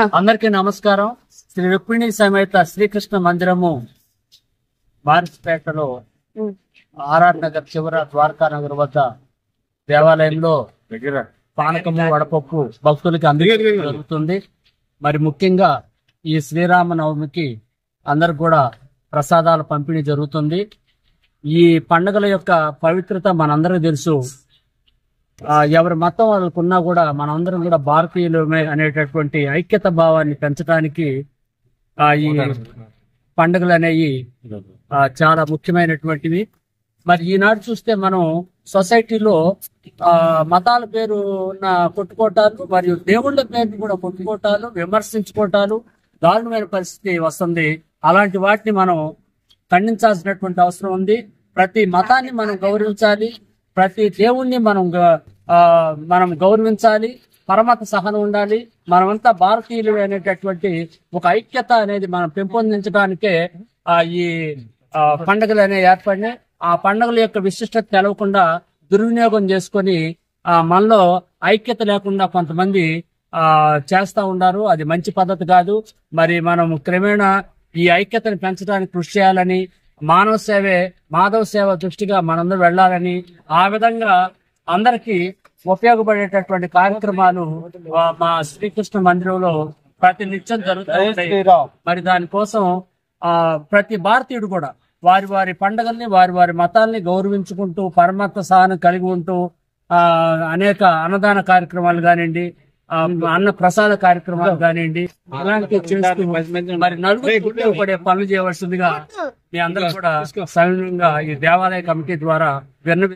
అందరికీ నమస్కారం. శ్రీ రుక్మిణి సమేత శ్రీకృష్ణ మందిరము బారిస్పేటలో ఆర్ఆర్ నగర్ చివర ద్వారకా నగర్ వద్ద దేవాలయంలో పానకము వడపప్పు భక్తులకి అందరికీ జరుగుతుంది. మరి ముఖ్యంగా ఈ శ్రీరామనవమికి అందరికి కూడా ప్రసాదాల పంపిణీ జరుగుతుంది. ఈ పండుగల యొక్క పవిత్రత మనందరికీ తెలుసు. ఎవరి మతం వాళ్ళకున్నా కూడా మనందరం కూడా భారతీయులమే అనేటటువంటి ఐక్యత భావాన్ని పెంచడానికి ఈ పండుగలు అనేవి చాలా ముఖ్యమైనటువంటివి. మరి ఈనాడు చూస్తే మనం సొసైటీలో మతాల పేరు ఉన్న కొట్టుకోటాలు మరియు దేవుళ్ళ పేరు కూడా కొట్టుకోటాలు, విమర్శించుకోటాలు దారుణమైన పరిస్థితి వస్తుంది. అలాంటి వాటిని మనం ఖండించాల్సినటువంటి అవసరం ఉంది. ప్రతి మతాన్ని మనం గౌరవించాలి, ప్రతి దేవుణ్ణి మనం గౌరవించాలి, పరమత సహనం ఉండాలి. మనమంతా భారతీయులు అనేటటువంటి ఒక ఐక్యత అనేది మనం పెంపొందించడానికే ఈ పండుగలు అనేవి ఏర్పడినాయి. ఆ పండుగల యొక్క విశిష్టత తెలవకుండా దుర్వినియోగం చేసుకొని మనలో ఐక్యత లేకుండా కొంతమంది చేస్తా ఉన్నారు. అది మంచి పద్ధతి కాదు. మరి మనం క్రమేణా ఈ ఐక్యతను పెంచడానికి కృషి చేయాలని, మానవ సేవే మాధవ సేవ దృష్టిగా మనందరూ వెళ్ళాలని, ఆ విధంగా అందరికీ ఉపయోగపడేటటువంటి కార్యక్రమాలు మా శ్రీకృష్ణ మందిరంలో ప్రతి నిత్యం జరుగుతాయి. మరి దానికోసం ప్రతి భారతీయుడు కూడా వారి వారి పండుగల్ని, వారి వారి మతాల్ని గౌరవించుకుంటూ పరమత సహనం కలిగి ఉంటూ అనేక అన్నదాన కార్యక్రమాలు కానివ్వండి, అన్న ప్రసాద కార్యక్రమాలు కానివ్వండి, అలాంటివి చేస్తూ మరి నలుగురికి ఉపయోగపడే పనులు చేయవలసిందిగా మీ అందరూ కూడా సమయంగా ఈ దేవాలయ కమిటీ ద్వారా